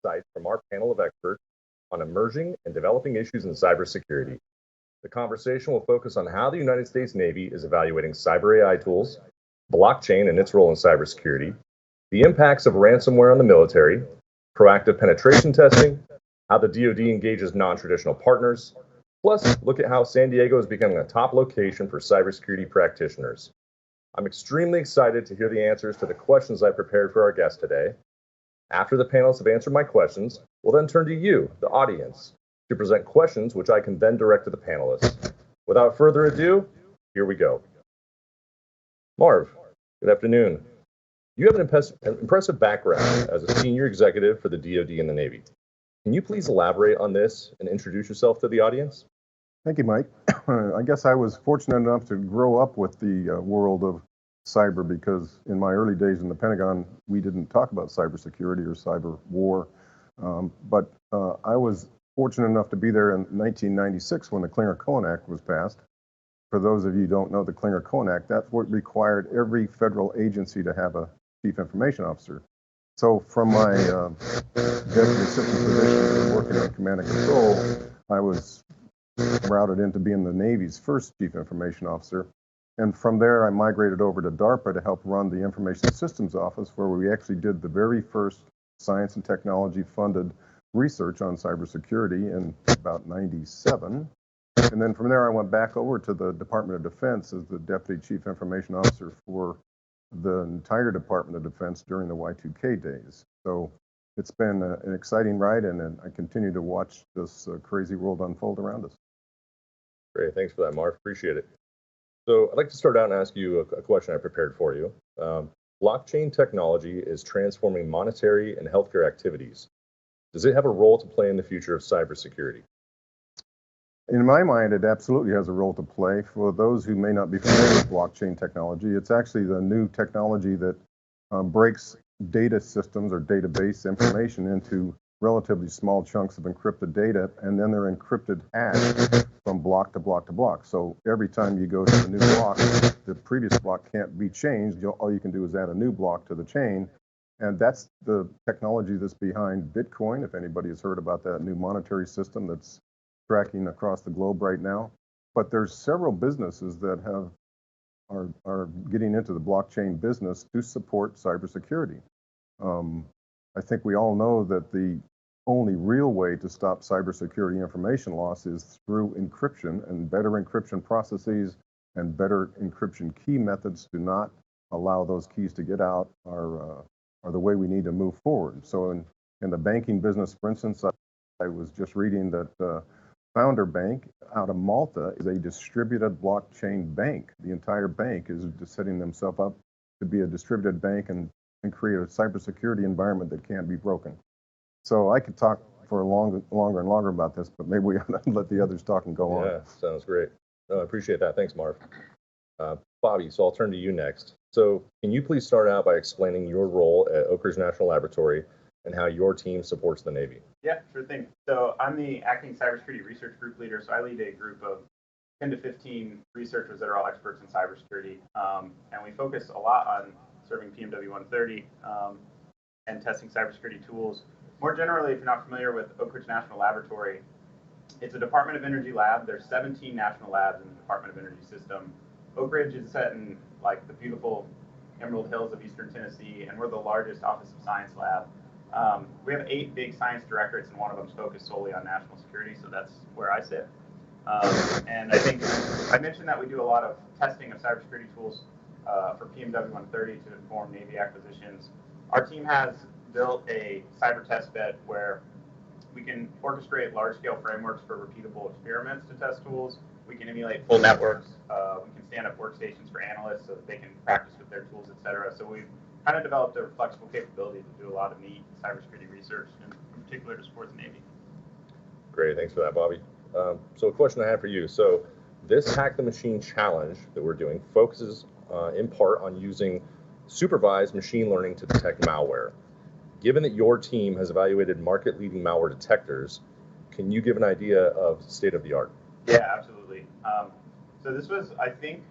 insights from our panel of experts on emerging and developing issues in cybersecurity. The conversation will focus on how the United States Navy is evaluating cyber AI tools, blockchain and its role in cybersecurity, the impacts of ransomware on the military, proactive penetration testing, how the DoD engages non-traditional partners, plus look at how San Diego is becoming a top location for cybersecurity practitioners. I'm extremely excited to hear the answers to the questions I prepared for our guest today. After the panelists have answered my questions, we'll then turn to you, the audience, to present questions which I can then direct to the panelists. Without further ado, here we go. Marv, good afternoon. You have an impressive background as a senior executive for the DoD and the Navy. Can you please elaborate on this and introduce yourself to the audience? Thank you, Mike. I guess I was fortunate enough to grow up with the world of cyber because in my early days in the Pentagon, we didn't talk about cybersecurity or cyber war. But I was fortunate enough to be there in 1996 when the Clinger-Cohen Act was passed. For those of you who don't know the Clinger-Cohen Act, that's what required every federal agency to have a chief information officer. So from my deputy assistant position working in command and control, I was routed into being the Navy's first chief information officer. And from there, I migrated over to DARPA to help run the Information Systems Office, where we actually did the very first science and technology funded research on cybersecurity in about 97. And then from there, I went back over to the Department of Defense as the Deputy Chief Information Officer for the entire Department of Defense during the Y2K days. So it's been an exciting ride, and I continue to watch this crazy world unfold around us. Great, thanks for that, Marv. Appreciate it. So I'd like to start out and ask you a question I prepared for you. Blockchain technology is transforming monetary and healthcare activities. Does it have a role to play in the future of cybersecurity? In my mind, it absolutely has a role to play. For those who may not be familiar with blockchain technology, it's actually the new technology that breaks data systems or database information into relatively small chunks of encrypted data, and then they're encrypted hashed from block to block to block. So every time you go to a new block, the previous block can't be changed. All you can do is add a new block to the chain. And that's the technology that's behind Bitcoin, if anybody has heard about that new monetary system that's tracking across the globe right now. But there's several businesses that are getting into the blockchain business to support cybersecurity. I think we all know that the only real way to stop cybersecurity information loss is through encryption, and better encryption processes and better encryption key methods to not allow those keys to get out are the way we need to move forward. So in the banking business, for instance, I was just reading that Founder Bank out of Malta is a distributed blockchain bank. The entire bank is just setting themselves up to be a distributed bank and create a cybersecurity environment that can't be broken. So I could talk for longer and longer about this, but maybe we ought to let the others talk and go on. Yeah, sounds great. No, I appreciate that. Thanks, Marv. Bobby, so I'll turn to you next. So can you please start out by explaining your role at Oak Ridge National Laboratory and how your team supports the Navy? Yeah, sure thing. So I'm the acting cybersecurity research group leader. So I lead a group of 10 to 15 researchers that are all experts in cybersecurity. And we focus a lot on serving PMW 130 and testing cybersecurity tools. More generally, if you're not familiar with Oak Ridge National Laboratory, it's a Department of Energy lab. There's 17 national labs in the Department of Energy system. Oak Ridge is set in like the beautiful Emerald Hills of Eastern Tennessee, and we're the largest Office of Science lab. We have 8 big science directorates, and one of them is focused solely on national security, so that's where I sit. And I think I mentioned that we do a lot of testing of cybersecurity tools for PMW 130 to inform Navy acquisitions. Our team has built a cyber test bed where we can orchestrate large-scale frameworks for repeatable experiments to test tools. We can emulate full networks. We can stand up workstations for analysts so that they can practice with their tools, et cetera. So we've kind of developed a flexible capability to do a lot of neat cybersecurity research, and in particular to support the Navy. Great, thanks for that, Bobby. So a question I have for you. So this Hack the Machine challenge that we're doing focuses in part on using supervised machine learning to detect malware. Given that your team has evaluated market-leading malware detectors, can you give an idea of state of the art? Yeah, absolutely. So this was, I think,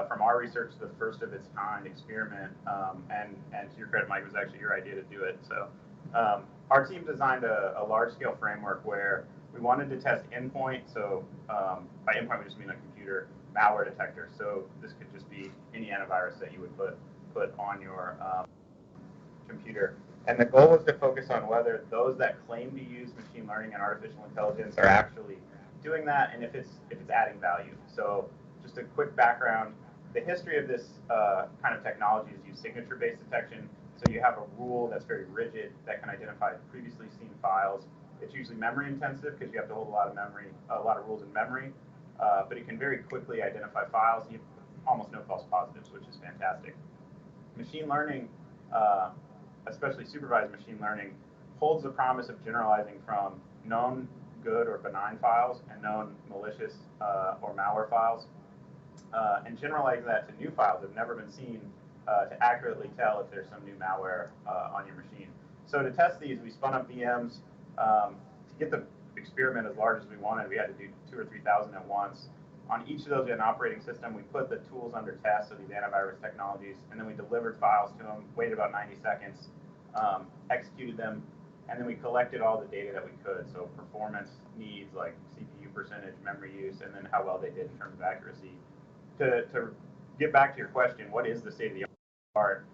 from our research, the first of its kind experiment. And to your credit, Mike, it was actually your idea to do it. So Our team designed a large-scale framework where we wanted to test endpoint. So by endpoint, we just mean a computer malware detector. So this could just be any antivirus that you would put on your computer. And the goal was to focus on whether those that claim to use machine learning and artificial intelligence are actually doing that, and if it's adding value. So just a quick background: the history of this kind of technology is use signature-based detection. So you have a rule that's very rigid that can identify previously seen files. It's usually memory intensive because you have to hold a lot of rules in memory, but it can very quickly identify files. You have almost no false positives, which is fantastic. Machine learning, especially supervised machine learning, holds the promise of generalizing from known good or benign files and known malicious or malware files, and generalize that to new files that have never been seen to accurately tell if there's some new malware on your machine. So to test these, we spun up VMs. To get the experiment as large as we wanted, we had to do 2,000 or 3,000 at once. On each of those, we had an operating system. We put the tools under test, so these antivirus technologies, and then we delivered files to them, waited about 90 seconds, executed them, and then we collected all the data that we could. So performance needs like CPU percentage, memory use, and then how well they did in terms of accuracy. To get back to your question, what is the state of the art?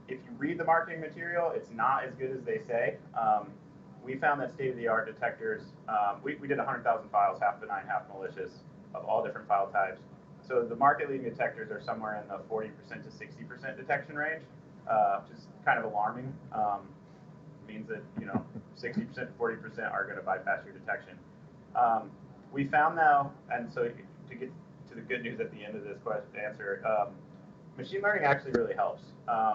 If you read the marketing material, it's not as good as they say. We found that state-of-the-art detectors, we did 100,000 files, half benign, half malicious, of all different file types. So the market-leading detectors are somewhere in the 40% to 60% detection range, which is kind of alarming. Means that 60% to 40% are going to bypass your detection. We found now, and so to get to the good news at the end of this answer, machine learning actually really helps.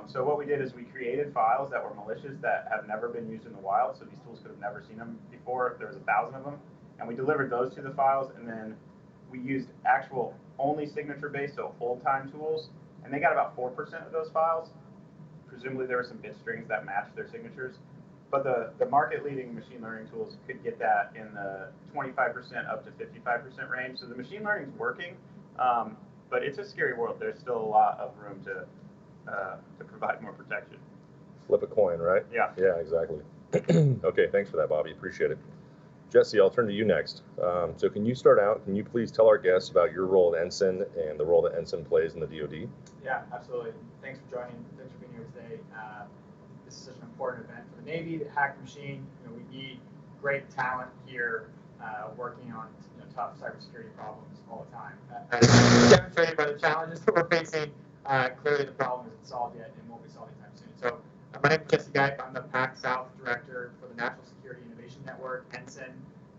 So what we did is we created files that were malicious that have never been used in the wild, so these tools could have never seen them before. There was 1,000 of them, and we delivered those to the files, and then we used actual only signature-based, so hold-time tools, and they got about 4% of those files. Presumably there were some bit strings that matched their signatures, but the market-leading machine learning tools could get that in the 25% up to 55% range. So the machine learning is working, but it's a scary world. There's still a lot of room to provide more protection. Flip a coin, right? Yeah. Yeah, exactly. Okay, thanks for that, Bobby. Appreciate it. Jesse, I'll turn to you next. So can you start out? Can you please tell our guests about your role at Ensign and the role that Ensign plays in the DoD? Yeah, absolutely. Thanks for joining. Thanks for being here today. This is such an important event for the Navy. The HACKtheMACHINE. We need great talent here working on tough cybersecurity problems all the time. As demonstrated by the challenges that we're facing, clearly the problem isn't solved yet and won't be solved anytime soon. So my name is Jesse Geip. I'm the PAC South Director for the National Security Innovation Network, Ensign.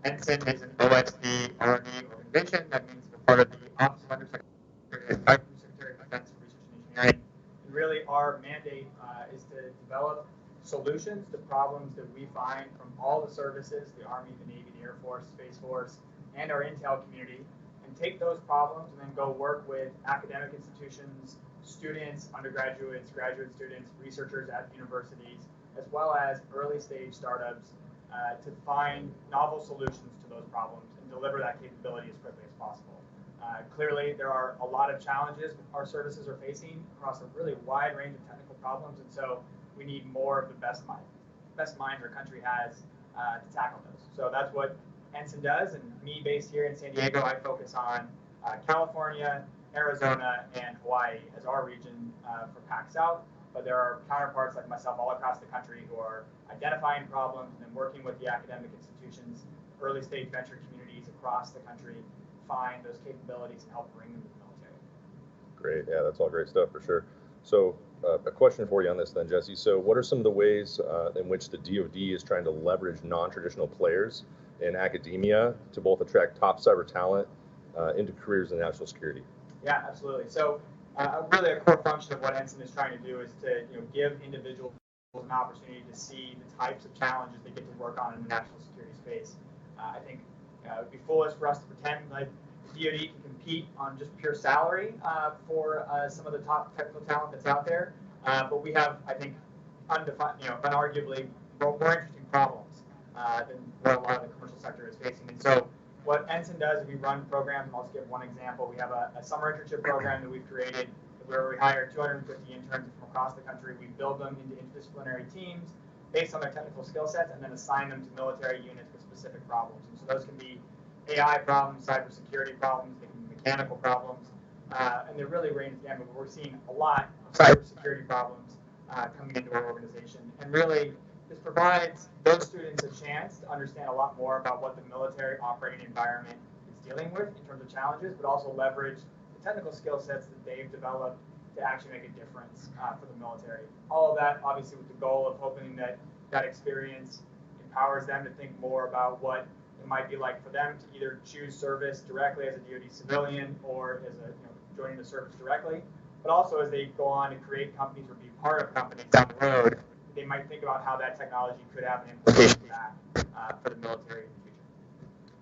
Ensign is an OSD R&D organization. That means we're part of the Office of Undersecretary Secretary of Defense for Research and Engineering. And really, our mandate is to develop solutions to problems that we find from all the services, the Army, the Navy, the Air Force, Space Force, and our intel community, and take those problems and then go work with academic institutions, students, undergraduates, graduate students, researchers at universities, as well as early stage startups to find novel solutions to those problems and deliver that capability as quickly as possible. Clearly, there are a lot of challenges our services are facing across a really wide range of technical problems, and so we need more of the best minds our country has to tackle those. So that's what Ensign does, and me based here in San Diego, I focus on California, Arizona, and Hawaii as our region for PAC South, but there are counterparts like myself all across the country who are identifying problems and then working with the academic institutions, early stage venture communities across the country, find those capabilities and help bring them to the military. Great, yeah, that's all great stuff for sure. So a question for you on this then, Jesse. So what are some of the ways in which the DoD is trying to leverage non-traditional players in academia to both attract top cyber talent into careers in national security? Yeah, absolutely. So really a core function of what Ensign is trying to do is to give individuals an opportunity to see the types of challenges they get to work on in the national security space. I think it would be foolish for us to pretend like the DoD can compete on just pure salary for some of the top technical talent that's out there, but we have, I think, unarguably more interesting problems than what a lot of the commercial sector is facing. And so what Ensign does is we run programs, and I'll just give one example. We have a summer internship program that we've created where we hire 250 interns from across the country. We build them into interdisciplinary teams based on their technical skill sets and then assign them to military units with specific problems. And so those can be AI problems, cybersecurity problems, they can be mechanical problems, and they're really range gamut. But we're seeing a lot of cybersecurity problems coming into our organization, and really this provides those students a chance to understand a lot more about what the military operating environment is dealing with in terms of challenges, but also leverage the technical skill sets that they've developed to actually make a difference for the military. All of that, obviously, with the goal of hoping that that experience empowers them to think more about what it might be like for them to either choose service directly as a DoD civilian or as joining the service directly, but also as they go on to create companies or be part of companies down the road, they might think about how that technology could have an implication back for the military in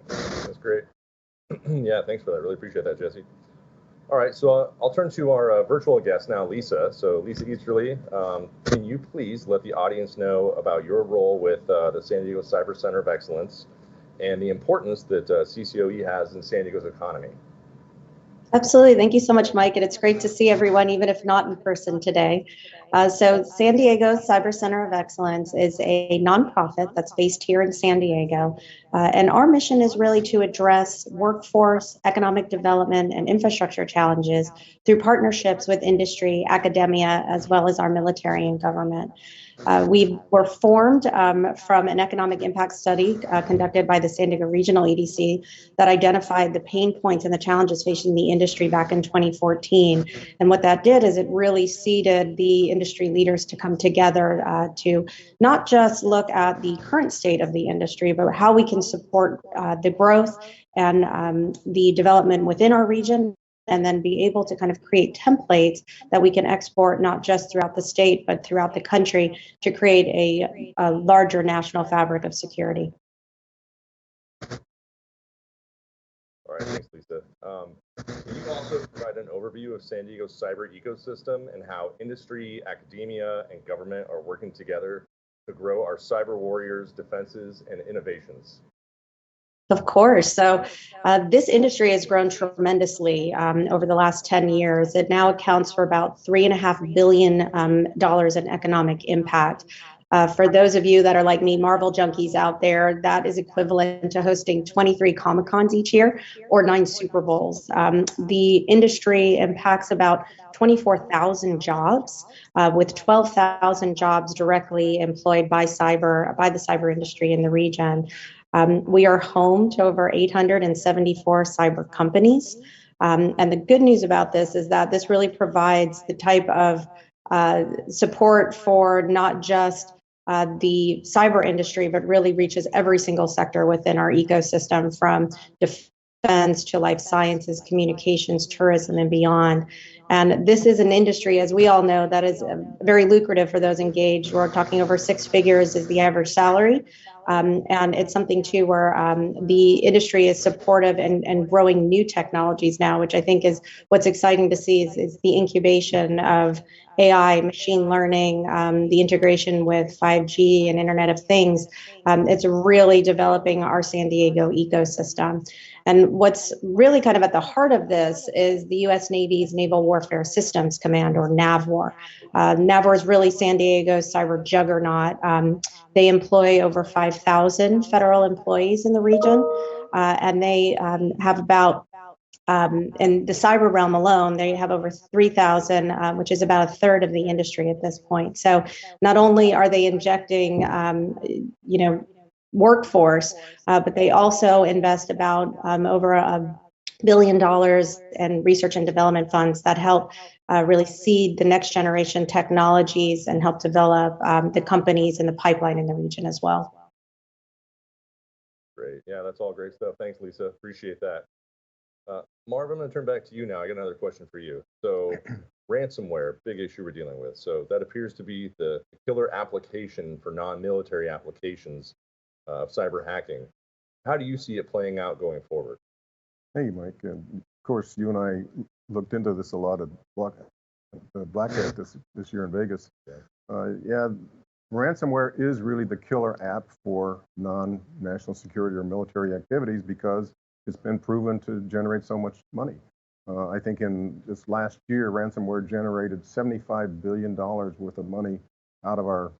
the future. That's great. Yeah, thanks for that. Really appreciate that, Jesse. All right, so I'll turn to our virtual guest now, Lisa. So Lisa Easterly, can you please let the audience know about your role with the San Diego Cyber Center of Excellence and the importance that CCOE has in San Diego's economy? Absolutely. Thank you so much, Mike. And it's great to see everyone, even if not in person today. So San Diego Cyber Center of Excellence is a nonprofit that's based here in San Diego. And our mission is really to address workforce, economic development, and infrastructure challenges through partnerships with industry, academia, as well as our military and government. We were formed from an economic impact study conducted by the San Diego Regional EDC that identified the pain points and the challenges facing the industry back in 2014. And what that did is it really seeded the industry leaders to come together to not just look at the current state of the industry, but how we can support the growth and the development within our region, and then be able to kind of create templates that we can export not just throughout the state, but throughout the country to create a larger national fabric of security. All right, thanks, Lisa. Can you also provide an overview of San Diego's cyber ecosystem and how industry, academia, and government are working together to grow our cyber warriors, defenses, and innovations? Of course. So this industry has grown tremendously over the last 10 years. It now accounts for about $3.5 billion in economic impact. For those of you that are like me, Marvel junkies out there, that is equivalent to hosting 23 Comic-Cons each year or 9 Super Bowls. The industry impacts about 24,000 jobs, with 12,000 jobs directly employed by the cyber industry in the region. We are home to over 874 cyber companies. And the good news about this is that this really provides the type of support for not just the cyber industry, but really reaches every single sector within our ecosystem, from defense to life sciences, communications, tourism, and beyond. And this is an industry, as we all know, that is very lucrative for those engaged. We're talking over 6 figures is the average salary. And it's something too where the industry is supportive and growing new technologies now, which I think is what's exciting to see is the incubation of AI, machine learning, the integration with 5G and Internet of Things. It's really developing our San Diego ecosystem. And what's really kind of at the heart of this is the U.S. Navy's Naval Warfare Systems Command, or NAVWAR. NAVWAR is really San Diego's cyber juggernaut. They employ over 5,000 federal employees in the region, and they have about, in the cyber realm alone, they have over 3,000, which is about a third of the industry at this point. So not only are they injecting, workforce, but they also invest about over $1 billion in research and development funds that help really seed the next generation technologies and help develop the companies in the pipeline in the region as well. Great. Yeah, that's all great stuff. Thanks, Lisa. Appreciate that. Marv, I'm going to turn back to you now. I got another question for you. So ransomware, big issue we're dealing with. So that appears to be the killer application for non-military applications of cyber hacking. How do you see it playing out going forward? Hey, Mike. And of course, you and I looked into this a lot at Black Hat this year in Vegas. Yeah, ransomware is really the killer app for non-national security or military activities because it's been proven to generate so much money. I think in this last year, ransomware generated $75 billion worth of money out of our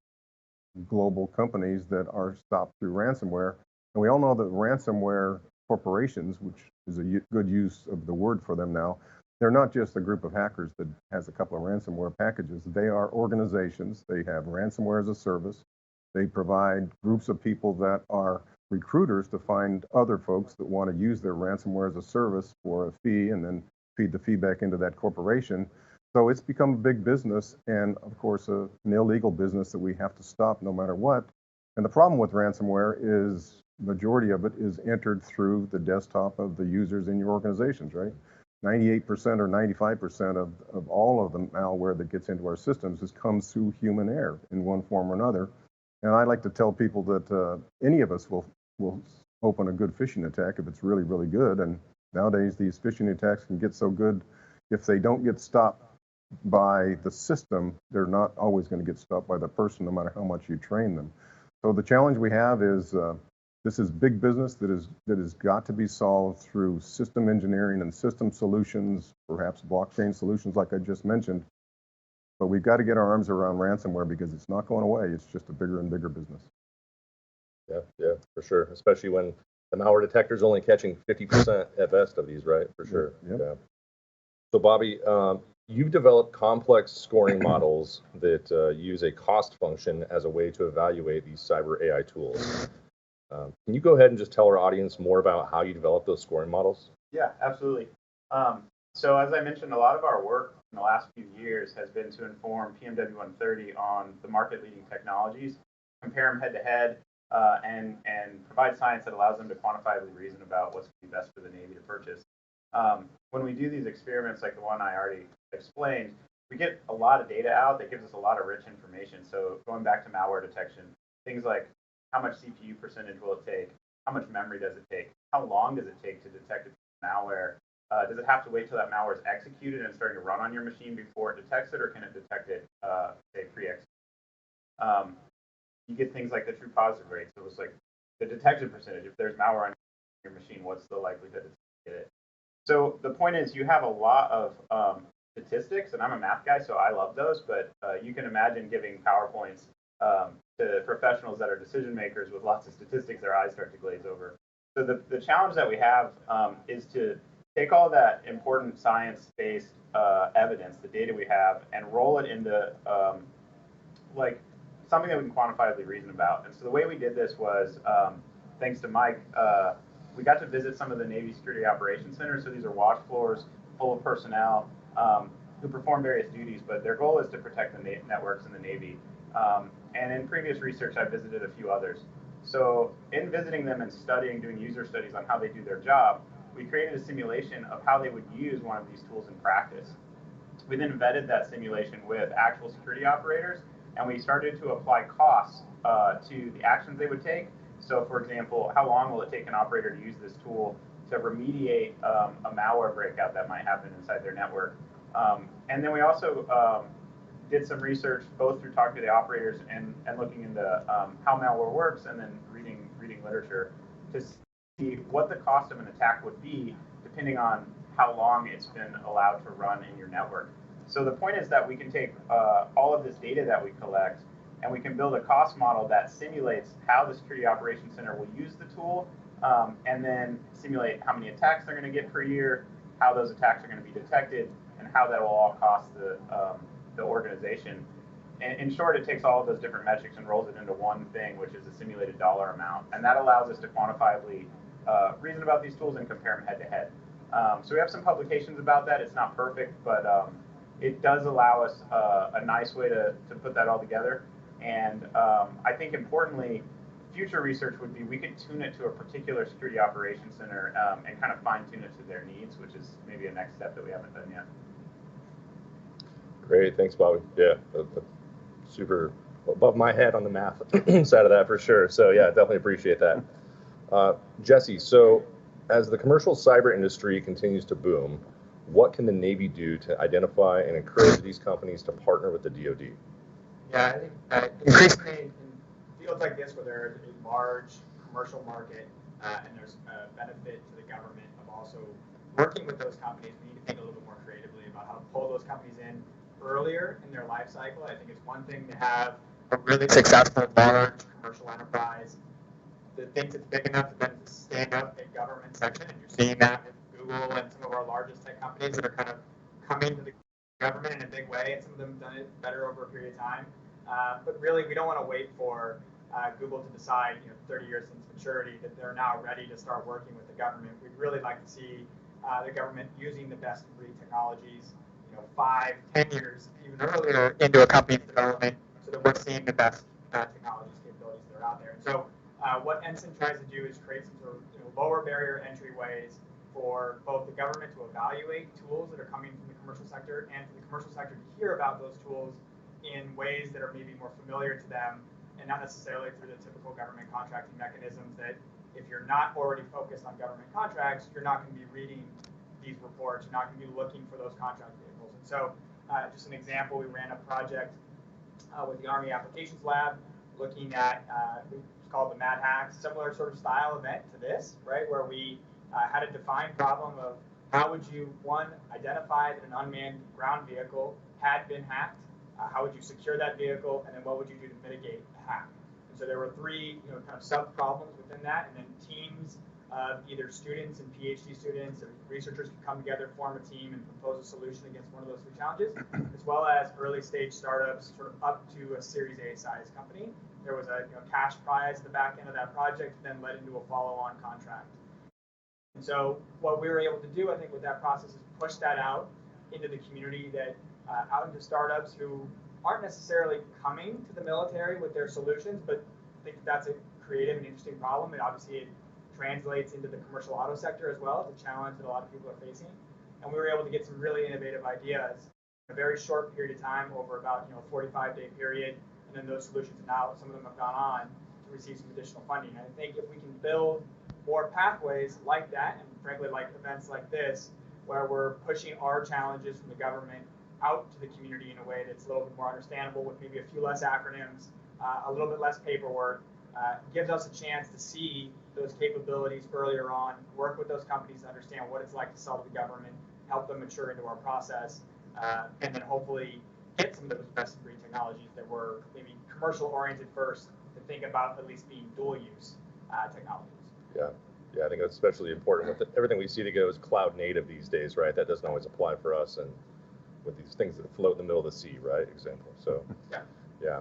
global companies that are stopped through ransomware. And we all know that ransomware corporations, which is a good use of the word for them now, they're not just a group of hackers that has a couple of ransomware packages. They are organizations. They have ransomware as a service. They provide groups of people that are recruiters to find other folks that want to use their ransomware as a service for a fee and then feed the feedback into that corporation. So it's become a big business and, of course, an illegal business that we have to stop no matter what. And the problem with ransomware is majority of it is entered through the desktop of the users in your organizations, right? 98% or 95% of all of the malware that gets into our systems comes through human error in one form or another. And I like to tell people that any of us will open a good phishing attack if it's really, really good. And nowadays, these phishing attacks can get so good, if they don't get stopped by the system, they're not always going to get stopped by the person, no matter how much you train them. So the challenge we have is this is big business that has got to be solved through system engineering and system solutions, perhaps blockchain solutions like I just mentioned. But we've got to get our arms around ransomware because it's not going away. It's just a bigger and bigger business. Yeah, for sure. Especially when the malware detector is only catching 50% at best of these, right? For sure. Yep. Yeah. So, Bobby, you've developed complex scoring models that use a cost function as a way to evaluate these cyber AI tools. Can you go ahead and just tell our audience more about how you develop those scoring models? Yeah, absolutely. So as I mentioned, a lot of our work in the last few years has been to inform PMW 130 on the market-leading technologies, compare them head-to-head, and provide science that allows them to quantifiably reason about what's going to be best for the Navy to purchase. When we do these experiments like the one I already explained, we get a lot of data out that gives us a lot of rich information. So going back to malware detection, things like how much CPU percentage will it take? How much memory does it take? How long does it take to detect malware? Does it have to wait till that malware is executed and starting to run on your machine before it detects it, or can it detect it, say, pre-execute? You get things like the true positive rate. So it's like the detection percentage. If there's malware on your machine, what's the likelihood to get it? So the point is, you have a lot of statistics, and I'm a math guy, so I love those. But you can imagine giving PowerPoints to professionals that are decision makers with lots of statistics, their eyes start to glaze over. So the challenge that we have is to take all that important science-based evidence, the data we have, and roll it into like something that we can quantifiably reason about. And so the way we did this was, thanks to Mike, we got to visit some of the Navy Security Operations Centers. So these are wash floors full of personnel who perform various duties, but their goal is to protect the networks in the Navy. And in previous research, I visited a few others. So in visiting them and studying, doing user studies on how they do their job, we created a simulation of how they would use one of these tools in practice. We then vetted that simulation with actual security operators, and we started to apply costs to the actions they would take. So for example, how long will it take an operator to use this tool to remediate a malware breakout that might happen inside their network? And then we also did some research both through talking to the operators and looking into how malware works, and then reading literature to see what the cost of an attack would be depending on how long it's been allowed to run in your network. So the point is that we can take all of this data that we collect, and we can build a cost model that simulates how the Security Operations Center will use the tool, and then simulate how many attacks they're going to get per year, how those attacks are going to be detected, and how that will all cost the organization. And in short, it takes all of those different metrics and rolls it into one thing, which is a simulated dollar amount. And that allows us to quantifiably reason about these tools and compare them head to head. So we have some publications about that. It's not perfect, but it does allow us a nice way to put that all together. And I think importantly, future research would be we could tune it to a particular security operations center and kind of fine tune it to their needs, which is maybe a next step that we haven't done yet. Great, thanks, Bobby. Yeah, that's super above my head on the math side of that for sure. So yeah, definitely appreciate that. Jesse, so as the commercial cyber industry continues to boom, what can the Navy do to identify and encourage these companies to partner with the DoD? Yeah, I think increasingly in fields like this where there's a large commercial market and there's a benefit to the government of also working with those companies, we need to think a little bit more creatively about how to pull those companies in earlier in their life cycle. I think it's one thing to have a really successful large commercial enterprise that thinks it's big enough to then stand up a government section, and you're seeing that with Google and some of our largest tech companies that are kind of coming to the government in a big way, and some of them have done it better over a period of time. But really, we don't want to wait for Google to decide, 30 years since maturity, that they're now ready to start working with the government. We'd really like to see the government using the best of breed technologies, 5, 10 years, even earlier into a company's development, so that we're seeing the best technologies, capabilities that are out there. And so what Ensign tries to do is create some sort of lower barrier entryways for both the government to evaluate tools that are coming from the commercial sector, and for the commercial sector to hear about those tools in ways that are maybe more familiar to them, and not necessarily through the typical government contracting mechanisms that if you're not already focused on government contracts, you're not going to be reading these reports, you're not going to be looking for those contract vehicles. And so just an example, we ran a project with the Army Applications Lab looking at, it's called the Mad Hacks, similar sort of style event to this, right, where we had a defined problem of how would you, one, identify that an unmanned ground vehicle had been hacked, how would you secure that vehicle, and then what would you do to mitigate the hack? And so there were 3 kind of sub-problems within that, and then teams of either students and PhD students or researchers could come together, form a team, and propose a solution against one of those 3 challenges, as well as early stage startups sort of up to a Series A size company. There was a cash prize at the back end of that project, then led into a follow-on contract. And so what we were able to do, I think, with that process is push that out into the community, that out into startups who aren't necessarily coming to the military with their solutions, but think that's a creative and interesting problem. And obviously it translates into the commercial auto sector as well. It's a challenge that a lot of people are facing. And we were able to get some really innovative ideas in a very short period of time, over about a 45-day period. And then those solutions now, some of them have gone on to receive some additional funding. And I think if we can build more pathways like that, and frankly like events like this, where we're pushing our challenges from the government out to the community in a way that's a little bit more understandable, with maybe a few less acronyms, a little bit less paperwork, gives us a chance to see those capabilities earlier on, work with those companies to understand what it's like to sell to the government, help them mature into our process, and then hopefully get some of those best of breed technologies that were maybe commercial oriented first, to think about at least being dual use technologies. Yeah, I think that's especially important with everything we see to go is cloud native these days, right? That doesn't always apply for us, and with these things that float in the middle of the sea, right? Example. So, yeah.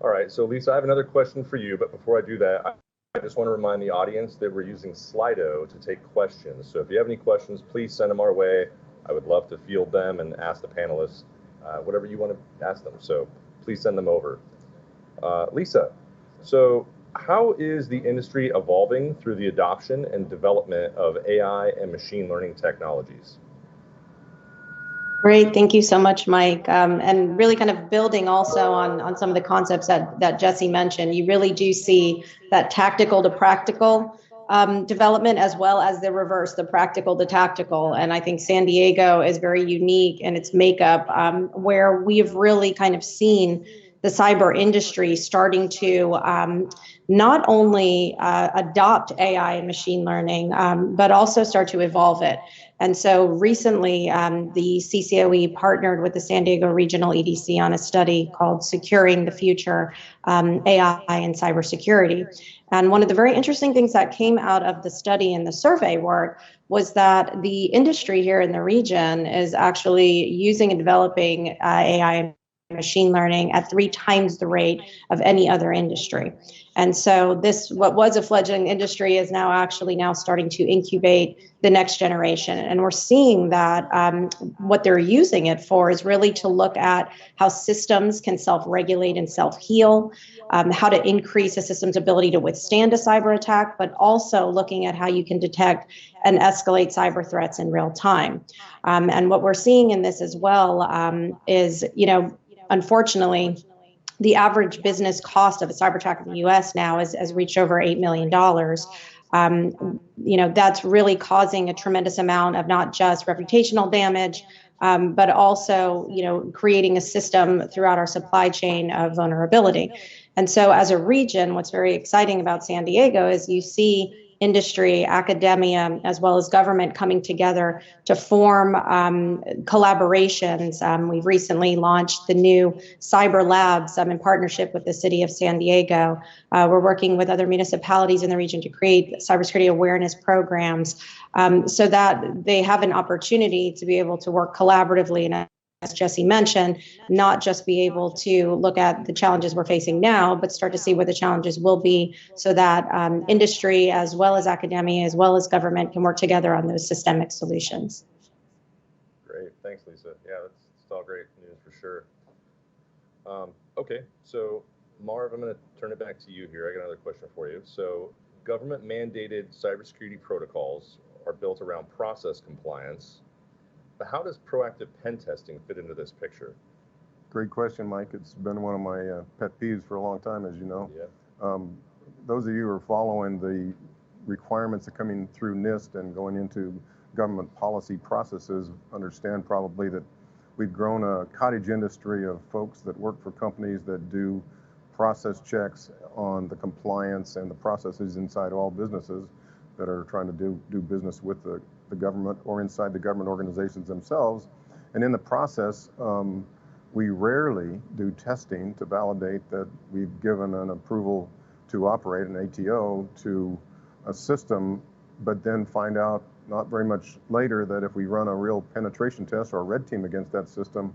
All right. So, Lisa, I have another question for you, but before I do that, I just want to remind the audience that we're using Slido to take questions. So, if you have any questions, please send them our way. I would love to field them and ask the panelists whatever you want to ask them. So, please send them over. Lisa, so how is the industry evolving through the adoption and development of AI and machine learning technologies? Great, thank you so much, Mike. And really kind of building also on some of the concepts that Jesse mentioned, you really do see that tactical to practical development, as well as the reverse, the practical to tactical. And I think San Diego is very unique in its makeup, where we've really kind of seen the cyber industry starting to not only adopt AI and machine learning, but also start to evolve it. And so recently, the CCOE partnered with the San Diego Regional EDC on a study called Securing the Future, AI and Cybersecurity. And one of the very interesting things that came out of the study and the survey work was that the industry here in the region is actually using and developing AI and machine learning at 3 times the rate of any other industry. And so this, what was a fledgling industry, is now actually starting to incubate the next generation. And we're seeing that what they're using it for is really to look at how systems can self-regulate and self-heal, how to increase a system's ability to withstand a cyber attack, but also looking at how you can detect and escalate cyber threats in real time. And what we're seeing in this as well is, unfortunately, the average business cost of a cyber attack in the U.S. now has reached over $8 million. That's really causing a tremendous amount of not just reputational damage, but also, creating a system throughout our supply chain of vulnerability. And so as a region, what's very exciting about San Diego is you see industry, academia, as well as government coming together to form collaborations. We've recently launched the new Cyber Labs in partnership with the City of San Diego. We're working with other municipalities in the region to create cybersecurity awareness programs so that they have an opportunity to be able to work collaboratively, and as Jesse mentioned, not just be able to look at the challenges we're facing now, but start to see where the challenges will be so that industry, as well as academia, as well as government can work together on those systemic solutions. Great, thanks, Lisa. Yeah, that's all great news for sure. Okay, so Marv, I'm going to turn it back to you here. I got another question for you. So government mandated cybersecurity protocols are built around process compliance. But how does proactive pen testing fit into this picture? Great question, Mike. It's been one of my pet peeves for a long time, as you know. Yeah. Those of you who are following the requirements that are coming through NIST and going into government policy processes understand probably that we've grown a cottage industry of folks that work for companies that do process checks on the compliance and the processes inside all businesses that are trying to do business with the government or inside the government organizations themselves. And in the process, we rarely do testing to validate that we've given an approval to operate an ATO to a system, but then find out not very much later that if we run a real penetration test or a red team against that system,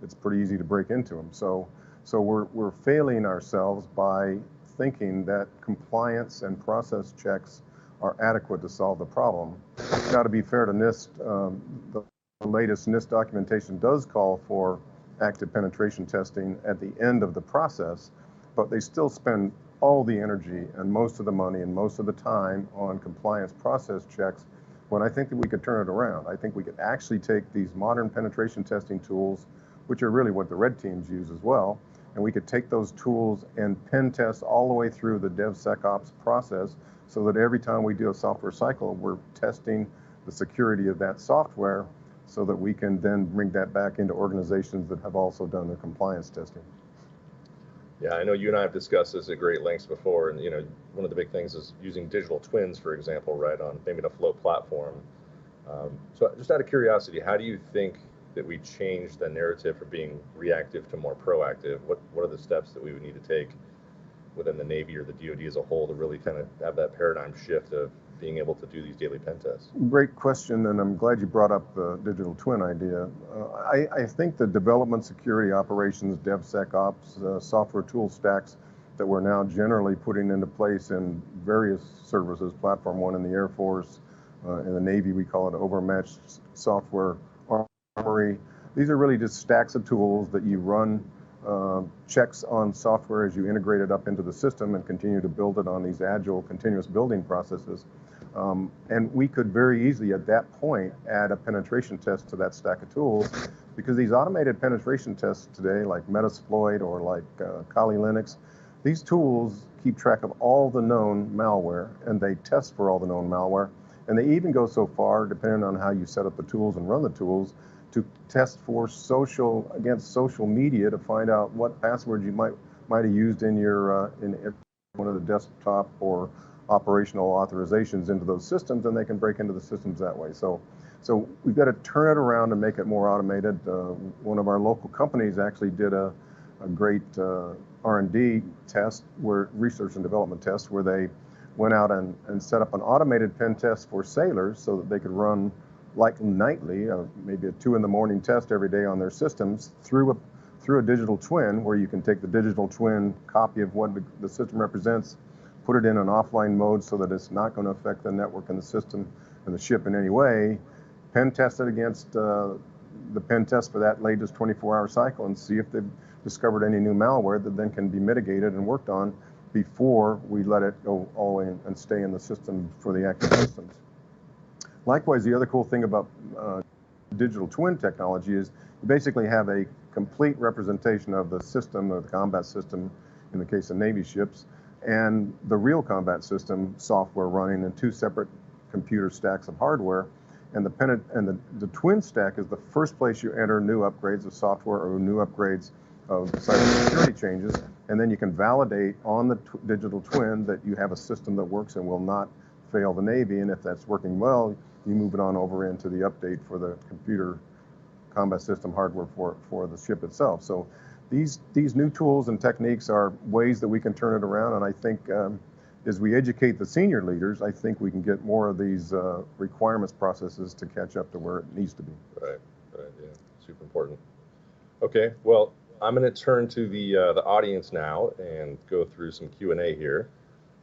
it's pretty easy to break into them. So we're failing ourselves by thinking that compliance and process checks are adequate to solve the problem. Now, to be fair to NIST, the latest NIST documentation does call for active penetration testing at the end of the process, but they still spend all the energy and most of the money and most of the time on compliance process checks, when I think that we could turn it around. I think we could actually take these modern penetration testing tools, which are really what the red teams use as well, and we could take those tools and pen test all the way through the DevSecOps process, so that every time we do a software cycle, we're testing the security of that software so that we can then bring that back into organizations that have also done their compliance testing. Yeah, I know you and I have discussed this at great lengths before, and one of the big things is using digital twins, for example, right, on maybe a float platform. So just out of curiosity, how do you think that we change the narrative from being reactive to more proactive? What are the steps that we would need to take within the Navy or the DoD as a whole to really kind of have that paradigm shift of being able to do these daily pen tests? Great question, and I'm glad you brought up the digital twin idea. I think the development, security, operations, DevSecOps, software tool stacks that we're now generally putting into place in various services, Platform One in the Air Force, in the Navy we call it overmatched software armory. These are really just stacks of tools that you run checks on software as you integrate it up into the system and continue to build it on these agile continuous building processes. And we could very easily at that point add a penetration test to that stack of tools, because these automated penetration tests today, like Metasploit or like Kali Linux, these tools keep track of all the known malware and they test for all the known malware. And they even go so far, depending on how you set up the tools and run the tools, to test for against social media to find out what passwords you might have used in your in one of the desktop or operational authorizations into those systems, and they can break into the systems that way. So we've got to turn it around and make it more automated. One of our local companies actually did a great R&D test, where research and development test, where they went out and set up an automated pen test for sailors so that they could run like nightly, maybe a 2 a.m. test every day on their systems through a digital twin, where you can take the digital twin copy of what the system represents, put it in an offline mode so that it's not going to affect the network and the system and the ship in any way, pen test it against the pen test for that latest 24-hour cycle and see if they've discovered any new malware that then can be mitigated and worked on before we let it go all the way and stay in the system for the active systems. Likewise, the other cool thing about digital twin technology is you basically have a complete representation of the system, of the combat system, in the case of Navy ships, and the real combat system software running in 2 separate computer stacks of hardware. And the twin stack is the first place you enter new upgrades of software or new upgrades of cybersecurity changes, and then you can validate on the digital twin that you have a system that works and will not fail the Navy, and if that's working well, you move it on over into the update for the computer combat system hardware for the ship itself. So these new tools and techniques are ways that we can turn it around, and I think as we educate the senior leaders, I think we can get more of these requirements processes to catch up to where it needs to be. Right, yeah, super important. Okay, well, I'm going to turn to the audience now and go through some Q&A here.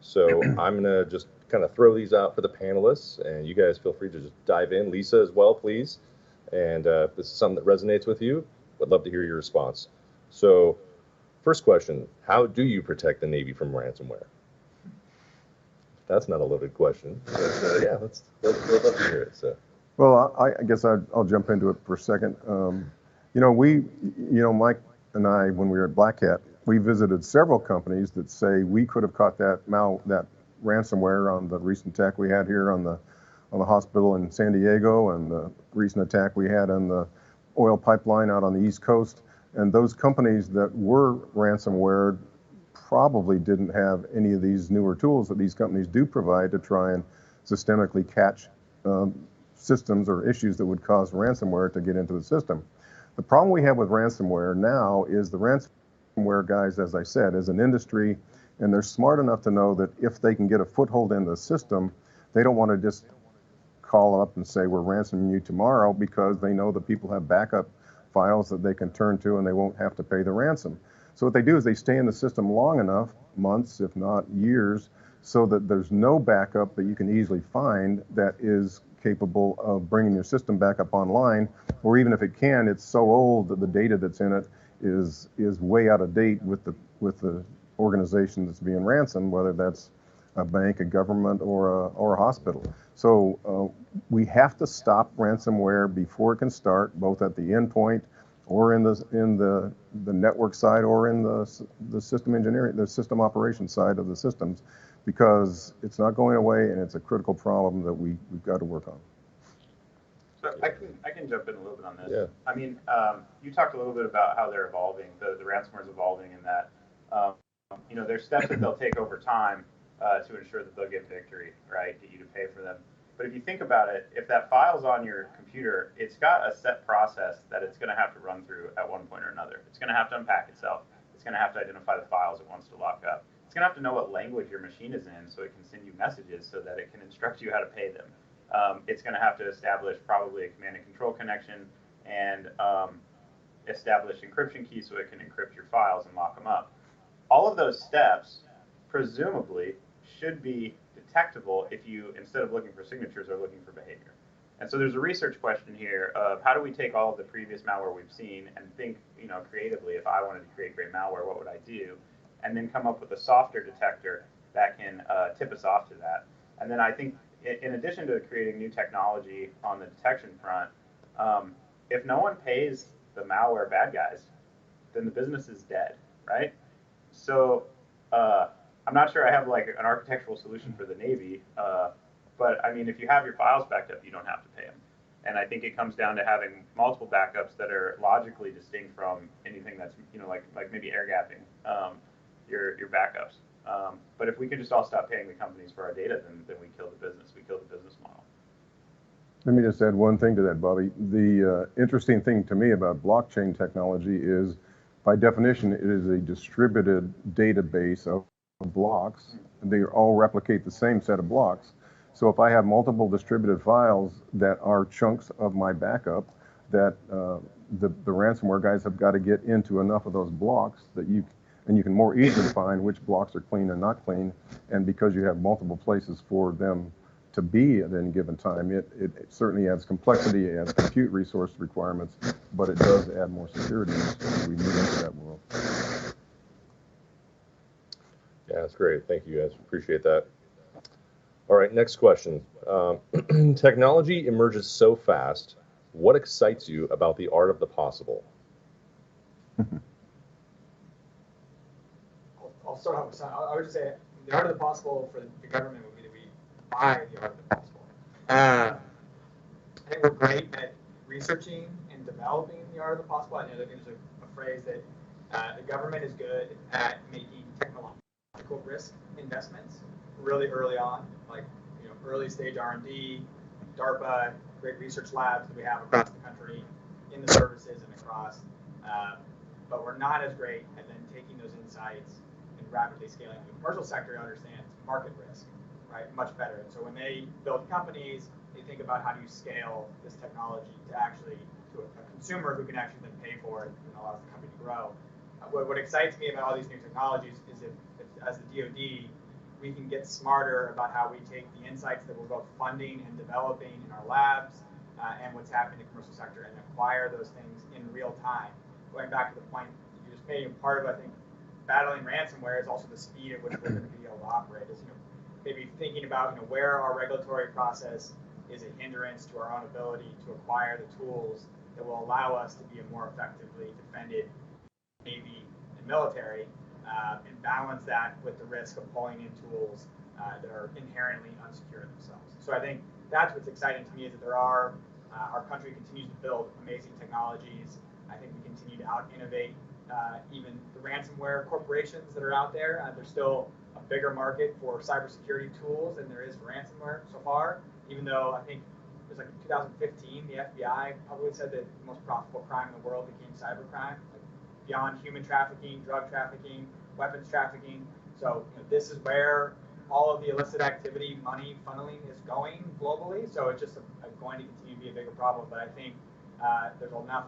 So I'm going to just kind of throw these out for the panelists, and you guys feel free to just dive in. Lisa as well, please. And if this is something that resonates with you, would love to hear your response. So first question, how do you protect the Navy from ransomware? That's not a loaded question, but yeah, let's love to hear it. So. Well, I guess I'll jump into it for a second. Mike and I, when we were at Black Hat, we visited several companies that say we could have caught that ransomware on the recent attack we had here on the hospital in San Diego, and the recent attack we had on the oil pipeline out on the East Coast. And those companies that were ransomware probably didn't have any of these newer tools that these companies do provide to try and systemically catch systems or issues that would cause ransomware to get into the system. The problem we have with ransomware now is the ransomware guys, as I said, is an industry, and they're smart enough to know that if they can get a foothold in the system, they don't want to just call up and say, we're ransoming you tomorrow, because they know that people have backup files that they can turn to and they won't have to pay the ransom. So what they do is they stay in the system long enough, months, if not years, so that there's no backup that you can easily find that is capable of bringing your system back up online, or even if it can, it's so old that the data that's in it is way out of date with the organization that's being ransomed, whether that's a bank, a government, or a hospital. So we have to stop ransomware before it can start, both at the endpoint or in the network side, or in the system engineering, the system operations side of the systems, because it's not going away, and it's a critical problem that we've got to work on. So I can jump in a little bit on this. Yeah. I mean, you talked a little bit about how they're evolving, the ransomware is evolving, and that there's steps that they'll take over time to ensure that they'll get victory, right? Get you to pay for them. But if you think about it, if that file's on your computer, it's got a set process that it's going to have to run through at one point or another. It's going to have to unpack itself. It's going to have to identify the files it wants to lock up. It's going to have to know what language your machine is in so it can send you messages so that it can instruct you how to pay them. It's going to have to establish probably a command and control connection and establish encryption keys so it can encrypt your files and lock them up. All of those steps presumably should be detectable if you, instead of looking for signatures, are looking for behavior. And so there's a research question here of how do we take all of the previous malware we've seen and think, creatively, if I wanted to create great malware, what would I do? And then come up with a software detector that can tip us off to that. And then I think, in addition to creating new technology on the detection front, if no one pays the malware bad guys, then the business is dead, right? So I'm not sure I have like an architectural solution for the Navy, but I mean, if you have your files backed up, you don't have to pay them. And I think it comes down to having multiple backups that are logically distinct from anything that's, like maybe air gapping your backups. But if we could just all stop paying the companies for our data, then we kill the business. We kill the business model. Let me just add one thing to that, Bobby. The interesting thing to me about blockchain technology is, by definition, it is a distributed database of blocks. They all replicate the same set of blocks. So if I have multiple distributed files that are chunks of my backup, that the ransomware guys have got to get into enough of those blocks that you can more easily find which blocks are clean and not clean. And because you have multiple places for them to be at any given time, it certainly adds complexity, it adds compute resource requirements, but it does add more security as we move into that world. Yeah, that's great. Thank you, guys. Appreciate that. All right, next question. Technology emerges so fast. What excites you about the art of the possible? I'll start off with something. I would just say the art of the possible for the government would be to be by the art of the possible. I think we're great at researching and developing the art of the possible. I know there's a phrase that the government is good at making technological risk investments really early on, like early stage R&D, DARPA, great research labs that we have across the country, in the services and across. But we're not as great at then taking those insights and rapidly scaling. The commercial sector understands market risk, right, much better. And so when they build companies, they think about how do you scale this technology to actually to a consumer who can actually then pay for it and allows the company to grow. What excites me about all these new technologies is if as the DoD, we can get smarter about how we take the insights that we're both funding and developing in our labs and what's happening in the commercial sector and acquire those things in real time. Going back to the point that you just made, part of, I think, battling ransomware is also the speed at which we're going to be able to operate. Is, maybe thinking about, where our regulatory process is a hindrance to our own ability to acquire the tools that will allow us to be a more effectively defended Navy and military, and balance that with the risk of pulling in tools that are inherently unsecure themselves. So I think that's what's exciting to me is that our country continues to build amazing technologies. I think we continue to out-innovate even the ransomware corporations that are out there. There's still a bigger market for cybersecurity tools than there is for ransomware so far, even though I think it was like in 2015, the FBI publicly said that the most profitable crime in the world became cybercrime, like beyond human trafficking, drug trafficking, weapons trafficking. So this is where all of the illicit activity, money funneling is going globally. So it's just going to continue to be a bigger problem. But I think there's enough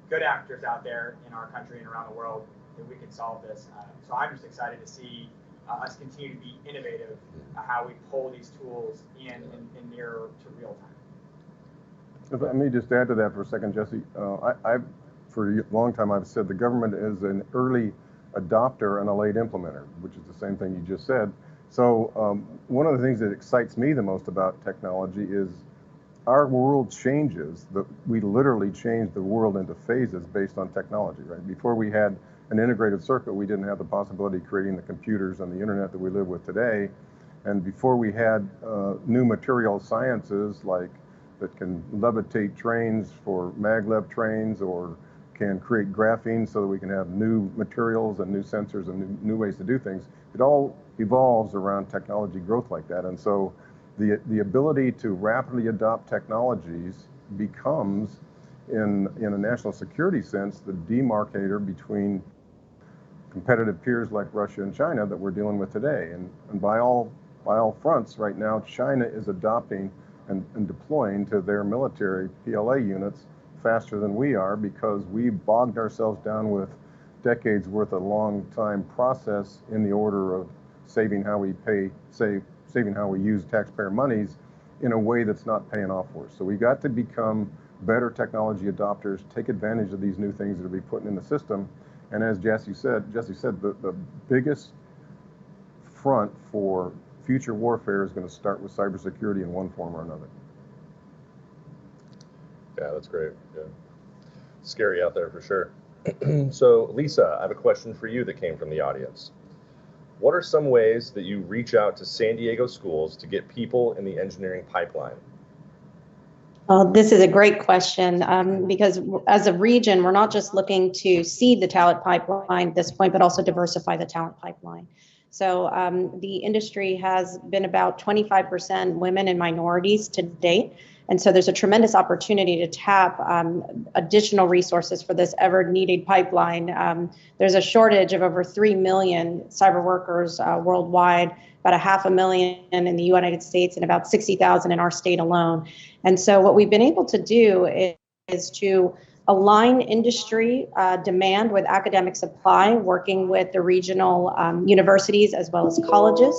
good actors out there in our country and around the world that we can solve this. So I'm just excited to see us continue to be innovative how we pull these tools in near to real time. Let me just add to that for a second, Jesse. For a long time, I've said the government is an early adopter and a late implementer, which is the same thing you just said. So one of the things that excites me the most about technology is our world changes. We literally change the world into phases based on technology, right? Before we had an integrated circuit, we didn't have the possibility of creating the computers and the internet that we live with today. And before we had new material sciences like that can levitate trains for maglev trains or can create graphene so that we can have new materials and new sensors and new ways to do things. It all evolves around technology growth like that. And so the ability to rapidly adopt technologies becomes, in a national security sense, the demarcator between competitive peers like Russia and China that we're dealing with today. And by all fronts right now, China is adopting and deploying to their military PLA units faster than we are because we bogged ourselves down with decades worth of long time process in the order of saving how we saving how we use taxpayer monies in a way that's not paying off for us. So we got to become better technology adopters, take advantage of these new things that are being put in the system. And as Jesse said, the biggest front for future warfare is going to start with cybersecurity in one form or another. Yeah, that's great. Yeah. Scary out there for sure. So, Lisa, I have a question for you that came from the audience. What are some ways that you reach out to San Diego schools to get people in the engineering pipeline? Well, this is a great question because as a region, we're not just looking to seed the talent pipeline at this point, but also diversify the talent pipeline. So the industry has been about 25% women and minorities to date. And so there's a tremendous opportunity to tap additional resources for this ever needed pipeline. There's a shortage of over 3 million cyber workers worldwide, about 500,000 in the United States and about 60,000 in our state alone. And so what we've been able to do is to align industry demand with academic supply, working with the regional universities as well as colleges.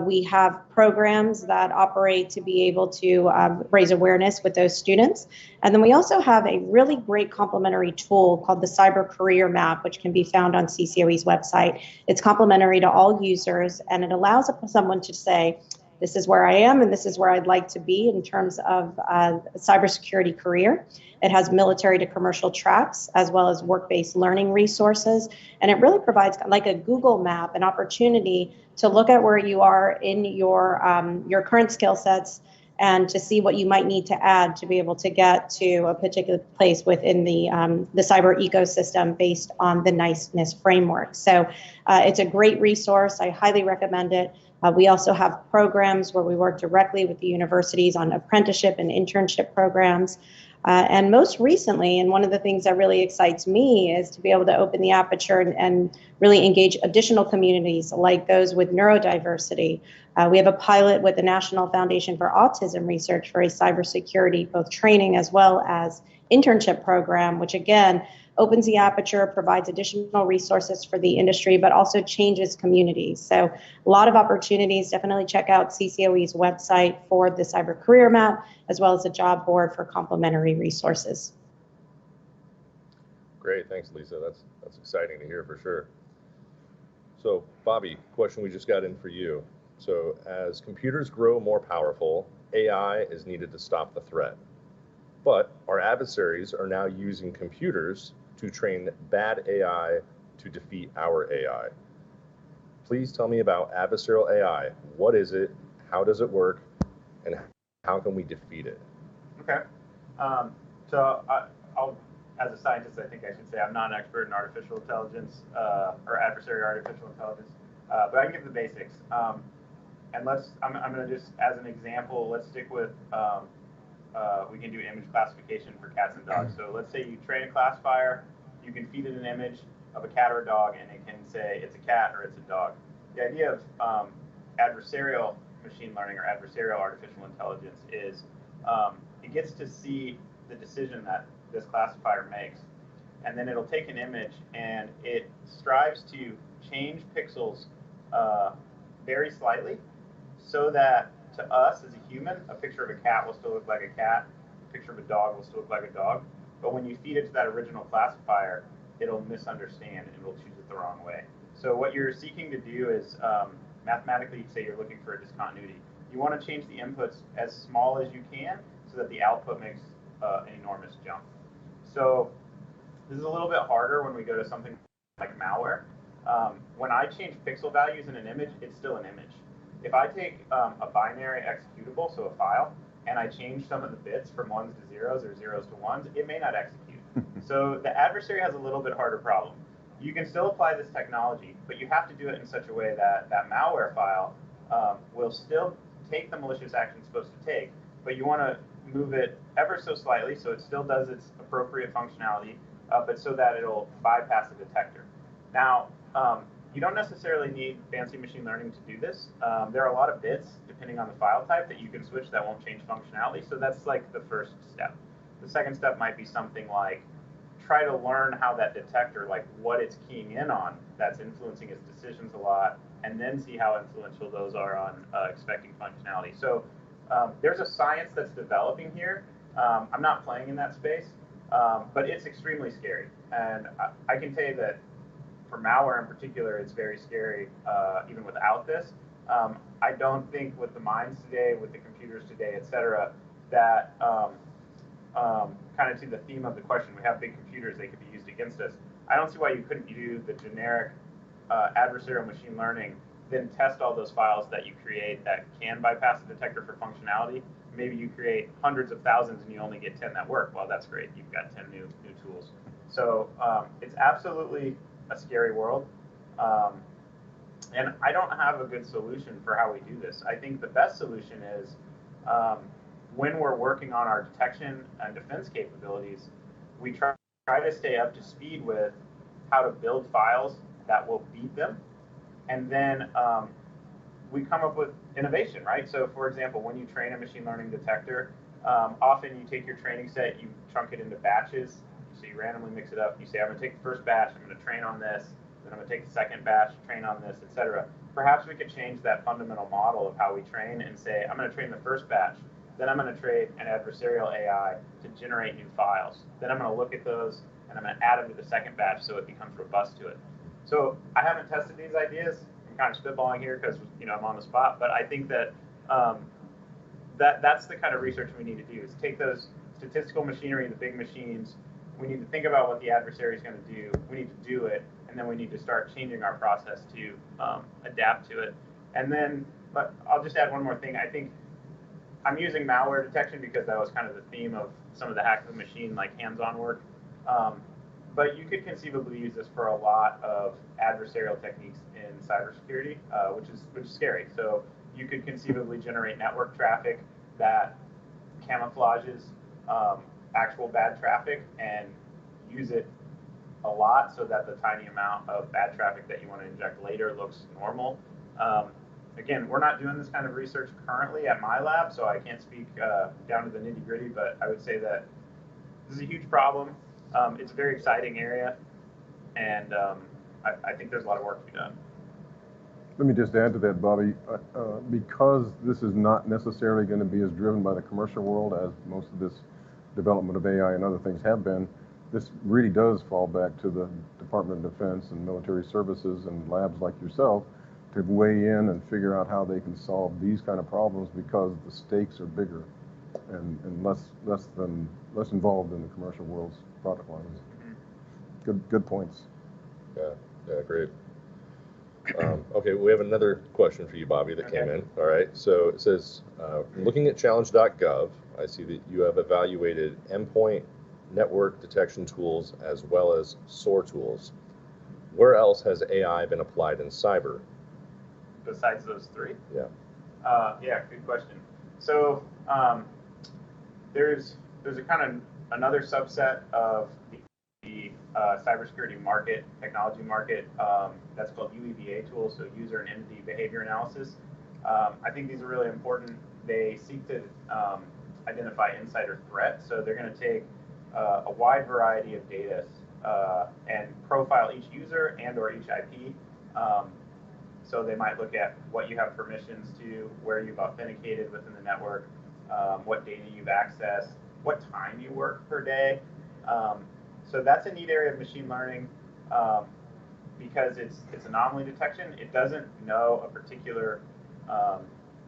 We have programs that operate to be able to raise awareness with those students. And then we also have a really great complementary tool called the Cyber Career Map, which can be found on CCOE's website. It's complementary to all users, and it allows someone to say, this is where I am and this is where I'd like to be in terms of a cybersecurity career. It has military to commercial tracks as well as work-based learning resources. And it really provides like a Google map, an opportunity to look at where you are in your current skill sets and to see what you might need to add to be able to get to a particular place within the cyber ecosystem based on the niceness framework. So it's a great resource. I highly recommend it. We also have programs where we work directly with the universities on apprenticeship and internship programs. And most recently, and one of the things that really excites me, is to be able to open the aperture and really engage additional communities like those with neurodiversity. We have a pilot with the National Foundation for Autism Research for a cybersecurity, both training as well as internship program, which again opens the aperture, provides additional resources for the industry, but also changes communities. So a lot of opportunities. Definitely check out CCOE's website for the cyber career map, as well as the job board for complementary resources. Great, thanks, Lisa. That's exciting to hear for sure. So, Bobby, question we just got in for you. So, as computers grow more powerful, AI is needed to stop the threat. But our adversaries are now using computers to train bad AI to defeat our AI. Please tell me about adversarial AI. What is it? How does it work? And how can we defeat it? Okay. So I'll, as a scientist, I think I should say I'm not an expert in artificial intelligence or adversarial artificial intelligence, but I can give the basics. And I'm going to just, as an example, let's stick with, we can do image classification for cats and dogs. So let's say you train a classifier, you can feed it an image of a cat or a dog, and it can say it's a cat or it's a dog. The idea of adversarial machine learning or adversarial artificial intelligence is it gets to see the decision that this classifier makes, and then it'll take an image and it strives to change pixels very slightly so that to us as a human, a picture of a cat will still look like a cat, a picture of a dog will still look like a dog, but when you feed it to that original classifier, it'll misunderstand and it'll choose it the wrong way. So what you're seeking to do is mathematically, say you're looking for a discontinuity. You want to change the inputs as small as you can so that the output makes an enormous jump. So this is a little bit harder when we go to something like malware. When I change pixel values in an image, it's still an image. If I take a binary executable, so a file, and I change some of the bits from 1s to 0s or 0s to 1s, it may not execute. So the adversary has a little bit harder problem. You can still apply this technology, but you have to do it in such a way that that malware file will still take the malicious action it's supposed to take, but you want to move it ever so slightly so it still does its appropriate functionality, but so that it'll bypass the detector. Now, you don't necessarily need fancy machine learning to do this. There are a lot of bits, depending on the file type, that you can switch that won't change functionality. So that's like the first step. The second step might be something like try to learn how that detector, like what it's keying in on, that's influencing its decisions a lot, and then see how influential those are on expecting functionality. So there's a science that's developing here. I'm not playing in that space, but it's extremely scary. And I can tell you that for malware in particular, it's very scary even without this. I don't think with the minds today, with the computers today, et cetera, that kind of to the theme of the question, we have big computers, they could be used against us. I don't see why you couldn't do the generic adversarial machine learning, then test all those files that you create that can bypass the detector for functionality. Maybe you create hundreds of thousands and you only get 10 that work. Well, that's great. You've got 10 new tools. So it's absolutely a scary world. And I don't have a good solution for how we do this. I think the best solution is when we're working on our detection and defense capabilities, we try to stay up to speed with how to build files that will beat them. And then we come up with innovation, right? So for example, when you train a machine learning detector, often you take your training set, you chunk it into batches. So you randomly mix it up. You say, I'm going to take the first batch, I'm going to train on this. Then I'm going to take the second batch, train on this, et cetera. Perhaps we could change that fundamental model of how we train and say, I'm going to train the first batch. Then I'm going to train an adversarial AI to generate new files. Then I'm going to look at those and I'm going to add them to the second batch so it becomes robust to it. So I haven't tested these ideas. I'm kind of spitballing here because I'm on the spot, but I think that that's the kind of research we need to do is take those statistical machinery, the big machines. We need to think about what the adversary is going to do. We need to do it, and then we need to start changing our process to adapt to it. And then, but I'll just add one more thing. I think I'm using malware detection because that was kind of the theme of some of the hack the machine, like hands-on work. But But you could conceivably use this for a lot of adversarial techniques in cybersecurity, which is scary. So you could conceivably generate network traffic that camouflages actual bad traffic and use it a lot so that the tiny amount of bad traffic that you want to inject later looks normal. Again, we're not doing this kind of research currently at my lab, so I can't speak down to the nitty gritty, but I would say that this is a huge problem. It's a very exciting area, and I think there's a lot of work to be done. Let me just add to that, Bobby. Because this is not necessarily going to be as driven by the commercial world as most of this development of AI and other things have been, this really does fall back to the Department of Defense and military services and labs like yourself to weigh in and figure out how they can solve these kind of problems, because the stakes are bigger and less involved in the commercial world's product lines. Good points. Yeah, great. Okay, we have another question for you, Bobby, that came in. All right, so it says, looking at challenge.gov, I see that you have evaluated endpoint network detection tools as well as SOAR tools. Where else has AI been applied in cyber? Besides those three? Yeah. Yeah, good question. So there's a kind of another subset of the cybersecurity market, technology market, that's called UEBA tools, so user and entity behavior analysis. I think these are really important. They seek to identify insider threat, so they're going to take a wide variety of data and profile each user and or each IP. So they might look at what you have permissions to, where you've authenticated within the network, what data you've accessed, what time you work per day. So that's a neat area of machine learning because it's anomaly detection. It doesn't know a particular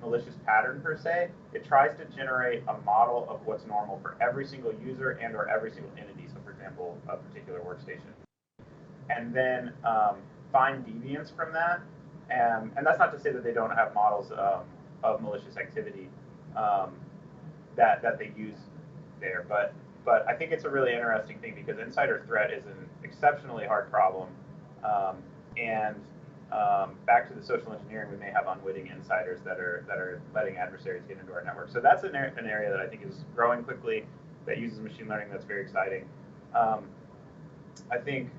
malicious pattern per se. It tries to generate a model of what's normal for every single user and or every single entity. So for example, a particular workstation. And then find deviance from that. And that's not to say that they don't have models of malicious activity that they use there. But I think it's a really interesting thing because insider threat is an exceptionally hard problem. And back to the social engineering, we may have unwitting insiders that are letting adversaries get into our network. So that's an area that I think is growing quickly, that uses machine learning. That's very exciting. I think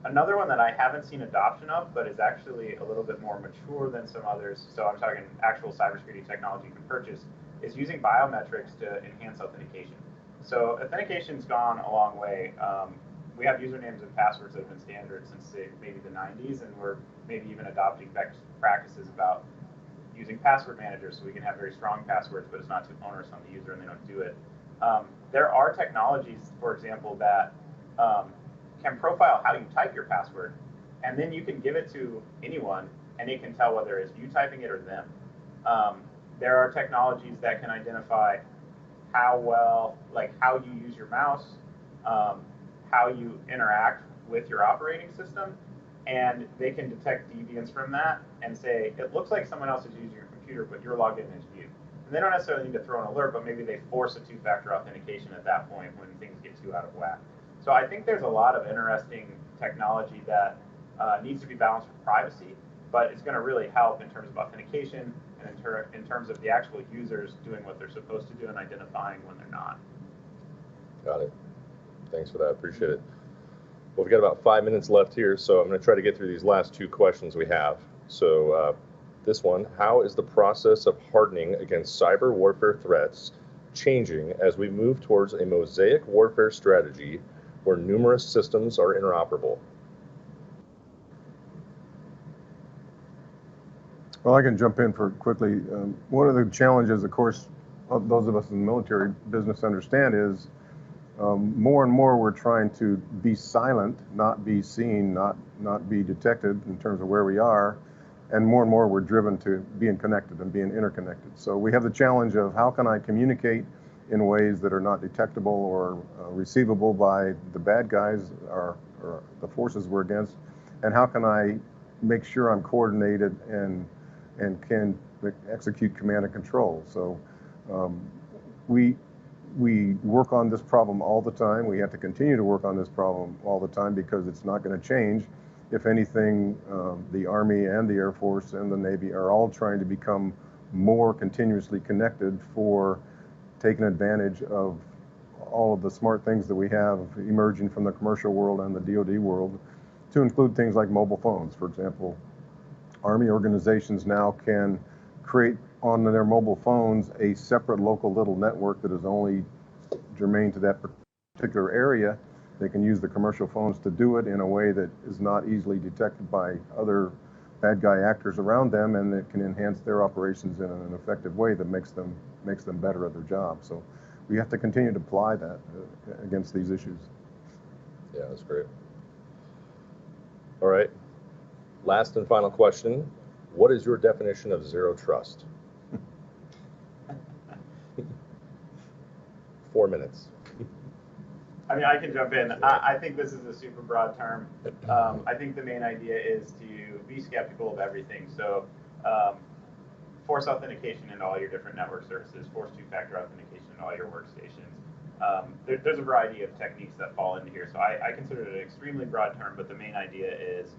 another one that I haven't seen adoption of, but is actually a little bit more mature than some others, so I'm talking actual cybersecurity technology you can purchase, is using biometrics to enhance authentication. So authentication's gone a long way. We have usernames and passwords that have been standard since maybe the 90s, and we're maybe even adopting best practices about using password managers so we can have very strong passwords, but it's not too onerous on the user and they don't do it. There are technologies, for example, that can profile how you type your password, and then you can give it to anyone and it can tell whether it's you typing it or them. There are technologies that can identify how well, like how you use your mouse, how you interact with your operating system, and they can detect deviance from that and say, it looks like someone else is using your computer, but you're logged in as you. And they don't necessarily need to throw an alert, but maybe they force a two-factor authentication at that point when things get too out of whack. So I think there's a lot of interesting technology that needs to be balanced with privacy, but it's going to really help in terms of authentication and in terms of the actual users doing what they're supposed to do and identifying when they're not. Got it. Thanks for that. Appreciate it. Well, we've got about 5 minutes left here, so I'm going to try to get through these last two questions we have. So this one, how is the process of hardening against cyber warfare threats changing as we move towards a mosaic warfare strategy where numerous systems are interoperable? Well, I can jump in for quickly. One of the challenges, of course, those of us in the military business understand is more and more we're trying to be silent, not be seen, not be detected in terms of where we are, and more we're driven to being connected and being interconnected. So we have the challenge of how can I communicate in ways that are not detectable or receivable by the bad guys or the forces we're against, and how can I make sure I'm coordinated and can execute command and control. So we work on this problem all the time. We have to continue to work on this problem all the time because it's not going to change. If anything, the Army and the Air Force and the Navy are all trying to become more continuously connected for taking advantage of all of the smart things that we have emerging from the commercial world and the DoD world, to include things like mobile phones. For example, Army organizations now can create on their mobile phones a separate local little network that is only germane to that particular area. They can use the commercial phones to do it in a way that is not easily detected by other bad guy actors around them, and it can enhance their operations in an effective way that makes them better at their job. So we have to continue to apply that against these issues. Yeah, that's great. All right. Last and final question. What is your definition of zero trust? 4 minutes. I mean, I can jump in. I think this is a super broad term. I think the main idea is to be skeptical of everything. So force authentication in all your different network services, force two-factor authentication in all your workstations. There's a variety of techniques that fall into here. So I consider it an extremely broad term, but the main idea is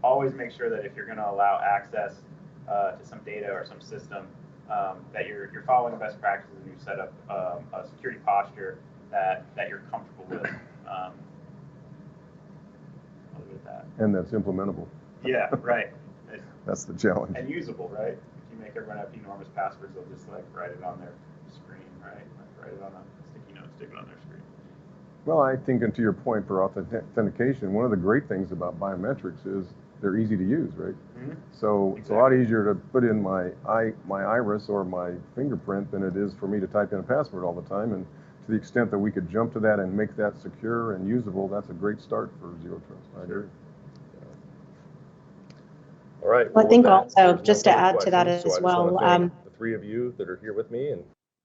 always make sure that if you're going to allow access to some data or some system, that you're following best practices and you set up a security posture that you're comfortable with. I'll leave it at that. And that's implementable. Yeah, right. That's the challenge. And usable, right? If you make everyone have enormous passwords, they'll just like write it on their screen, right? Like write it on a sticky note, stick it on their screen. Well, I think, and to your point for authentication, one of the great things about biometrics is they're easy to use, right? Mm-hmm. So exactly. It's a lot easier to put in my iris or my fingerprint than it is for me to type in a password all the time. And to the extent that we could jump to that and make that secure and usable, that's a great start for zero trust. I agree. All right. Well, I think also, just to add to that as well, the three of you that are here with me, and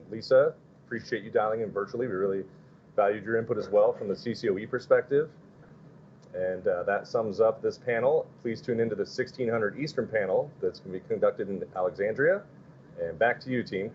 Lisa, appreciate you dialing in virtually. We really valued your input as well from the CCOE perspective. And that sums up this panel. Please tune into the 1600 Eastern panel that's going to be conducted in Alexandria. And back to you, team.